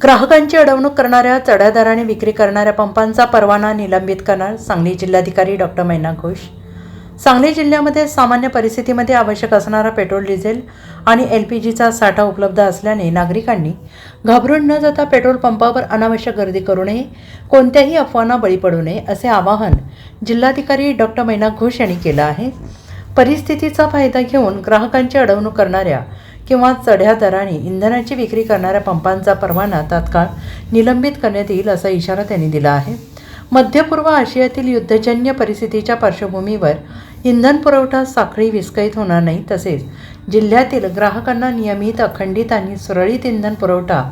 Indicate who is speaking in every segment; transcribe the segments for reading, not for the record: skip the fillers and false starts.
Speaker 1: ग्राहकांची अडवणूक करणाऱ्या चढ्या दराने विक्री करणाऱ्या पंपांचा परवाना निलंबित करणार सांगली जिल्हाधिकारी डॉक्टर मैना घोष। सांगली जिल्ह्यामध्ये सामान्य परिस्थितीमध्ये आवश्यक असणारा पेट्रोल, डिझेल आणि LPGचा साठा उपलब्ध असल्याने नागरिकांनी घाबरून न जाता पेट्रोल पंपावर अनावश्यक गर्दी करू नये, कोणत्याही अफवांना बळी पडू नये असे आवाहन जिल्हाधिकारी डॉक्टर मैना घोष यांनी केलं आहे। परिस्थितीचा फायदा घेऊन ग्राहकांची अडवणूक करणाऱ्या किंवा चढ्या दराने इंधनाची विक्री करणाऱ्या पंपांचा परवाना तात्काळ निलंबित करण्यात येईल असा इशारा त्यांनी दिला आहे। मध्य पूर्व आशियातील युद्धजन्य परिस्थितीच्या पार्श्वभूमीवर इंधन पुरवठा साखळी विस्कळीत होणार नाही, तसेच जिल्ह्यातील ग्राहकांना नियमित, अखंडित आणि सुरळीत इंधन पुरवठा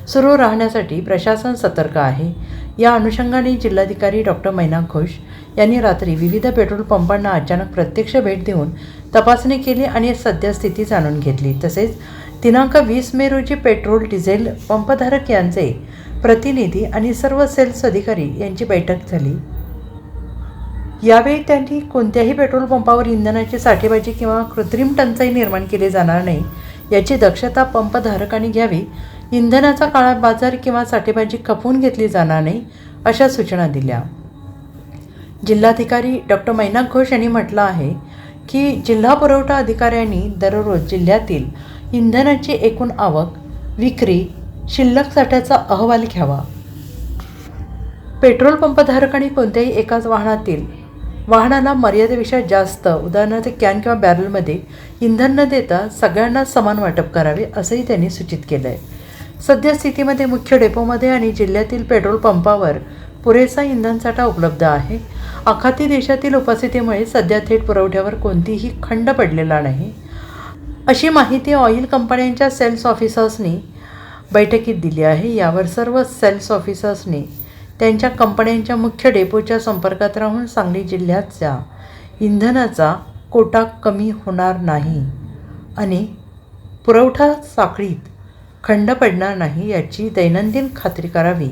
Speaker 1: सुरू राहण्यासाठी प्रशासन सतर्क आहे। या अनुषंगाने जिल्हाधिकारी डॉक्टर मैना घोष यांनी रात्री विविध पेट्रोल पंपांना अचानक प्रत्यक्ष भेट देऊन तपासणी केली आणि सद्यस्थिती जाणून घेतली। तसेच दिनांक 20 मे रोजी पेट्रोल, डिझेल पंपधारक यांचे प्रतिनिधी आणि सर्व सेल्स अधिकारी यांची बैठक झाली। यावेळी त्यांनी कोणत्याही पेट्रोल पंपावर इंधनाची साठेबाजी किंवा कृत्रिम टंचाई निर्माण केली जाणार नाही याची दक्षता पंपधारकांनी घ्यावी। इंधनाचा काळा बाजार किंवा साठेबाजी खपवून घेतली जाणार नाही अशा सूचना दिल्या। जिल्हाधिकारी डॉक्टर मैना घोष यांनी म्हटलं आहे की जिल्हा पुरवठा अधिकाऱ्यांनी दररोज जिल्ह्यातील इंधनाची एकूण आवक, विक्री, शिल्लक साठ्याचा अहवाल घ्यावा। पेट्रोल पंपधारकांनी कोणत्याही एकाच वाहनाला मर्यादेपेक्षा जास्त, उदाहरणार्थ कॅन किंवा बॅरलमध्ये इंधन न देता सगळ्यांना समान वाटप करावे असंही त्यांनी सूचित केलं आहे। सद्यस्थितीमध्ये मुख्य डेपोमध्ये आणि जिल्ह्यातील पेट्रोल पंपावर पुरेसा इंधनसाठा उपलब्ध आहे। आखाती देशातील उपस्थितीमुळे सध्या थेट पुरवठ्यावर कोणतीही खंड पडलेला नाही अशी माहिती ऑइल कंपन्यांच्या सेल्स ऑफिसर्सनी बैठकीत दिली आहे। यावर सर्व सेल्स ऑफिसर्सनी त्यांच्या कंपन्यांच्या मुख्य डेपोच्या संपर्कात राहून सांगली जिल्ह्याचा इंधनाचा कोटा कमी होणार नाही आणि पुरवठा साखळीत खंड पडणार नाही याची दैनंदिन खात्री करावी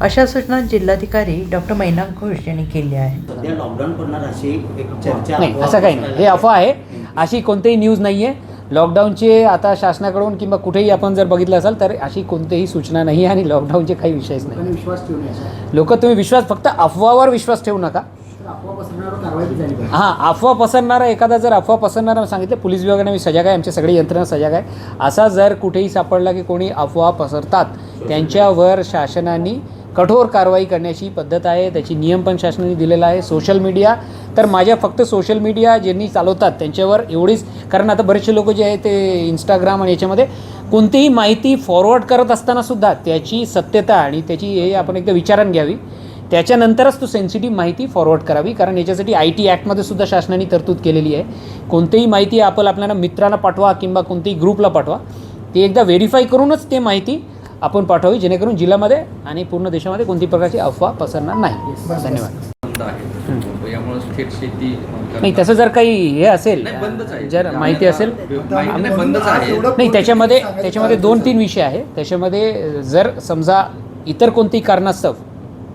Speaker 1: अशा सूचना जिल्हाधिकारी डॉक्टर मैना घोष यांनी केली आहे।
Speaker 2: सध्या लॉकडाऊन पडणार अशी एक चर्चा
Speaker 3: नाही, असं काही नाही, हे अफवा आहे, अशी कोणतीही न्यूज नाही आहे। लॉकडाऊनचे आता शासनाकडून किंवा कुठेही आपण जर बघितलं असाल तर अशी कोणतीही सूचना नाही आहे आणि लॉकडाऊनचे काही विषयच नाही।
Speaker 2: विश्वास ठेवू नये
Speaker 3: लोक तुम्ही विश्वास, फक्त अफवावर विश्वास ठेवू नका।
Speaker 2: अफवा पसरवणाऱ्यावर कारवाई झाली पाहिजे।
Speaker 3: हां, अफवा पसरणारा एखादा जर अफवा पसरणारा सांगितलं, पोलीस विभागाने मी सजग आहे, आमची सगळी यंत्रणा सजग आहे। असा जर कुठेही सापडला की कोणी अफवा पसरतात त्यांच्यावर शासनाने कठोर कारवाई करण्याची पद्धत आहे, त्याची नियम पण शासनाने दिलेला आहे। सोशल मीडिया तर माझ्या फक्त सोशल मीडिया ज्यांनी चालवतात त्यांच्यावर एवढीच, कारण आता बरेचसे लोक जे आहे ते इंस्टाग्राम आणि याच्यामध्ये कोणतीही माहिती फॉरवर्ड करत असतानासुद्धा त्याची सत्यता आणि त्याची हे आपण एकदा विचारानं घ्यावी, त्याच्यानंतरच तो सेन्सिटिव्ह माहिती फॉरवर्ड करावी। कारण याच्यासाठी IT ॲक्टमध्ये सुद्धा शासनाने तरतूद केलेली आहे। कोणतीही माहिती आपल्याला मित्रांना पाठवा किंवा कोणत्याही ग्रुपला पाठवा, ते एकदा व्हेरीफाय करूनच ते माहिती आपण पाठवावी, जेणेकरून जिल्ह्यामध्ये आणि पूर्ण देशामध्ये कोणती प्रकारची अफवा पसरणार नाही। धन्यवाद।
Speaker 4: यामुळे थेट शेती
Speaker 3: नाही, तसं जर काही हे असेल, जर माहिती असेल, नाही, त्याच्यामध्ये 2-3 विषय आहे। त्याच्यामध्ये जर समजा इतर कोणतेही कारणास्तव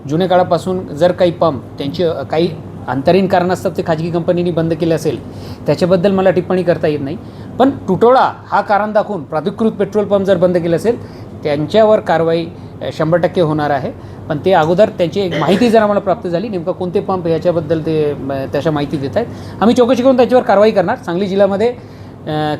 Speaker 3: जुन्या काळापासून जर काही पंप त्यांची काही अंतरीण कारणास्तव ते खाजगी कंपनीने बंद केले असेल, त्याच्याबद्दल मला टिप्पणी करता येत नाही। पण तुटवडा हा कारण दाखवून प्राधिकृत पेट्रोल पंप जर बंद केले असेल त्यांच्यावर कारवाई 100% होणार आहे। पण ते अगोदर त्यांची एक माहिती जर आम्हाला प्राप्त झाली, नेमकं कोणते पंप याच्याबद्दल ते त्याच्या माहिती देत आहेत, आम्ही चौकशी करून त्याच्यावर कारवाई करणार। सांगली जिल्ह्यामध्ये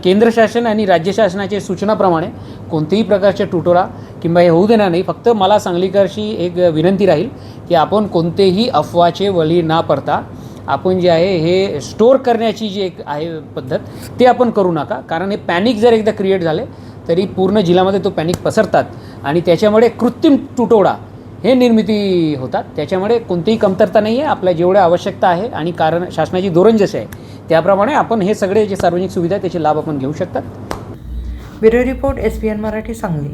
Speaker 3: केंद्र शासन आणि राज्य शासनाच्या सूचनाप्रमाणे कोणत्याही प्रकारचे तुटवडा किंवा हे होऊ देणार नाही। फक्त मला सांगलीकरची एक विनंती राहील की आपण कोणतेही अफवाचे बळी न पडता आपण जे आहे हे स्टोअर करण्याची जी एक आहे पद्धत ते आपण करू नका। कारण हे पॅनिक जर एकदा क्रिएट झाले तरी पूर्ण जिल्ह्यामध्ये तो पॅनिक पसरतात आणि त्याच्यामुळे कृत्रिम तुटवडा हे निर्मिती होतात। त्याच्यामुळे कोणतीही कमतरता नाही आहे, आपल्या जेवढ्या आवश्यकता आहे आणि कारण शासनाची धोरण जसे आहे त्याप्रमाणे आपण हे सगळे जे सार्वजनिक सुविधा आहे त्याचे लाभ आपण घेऊ शकतात।
Speaker 1: Bureau report SBN Marathi Sangli.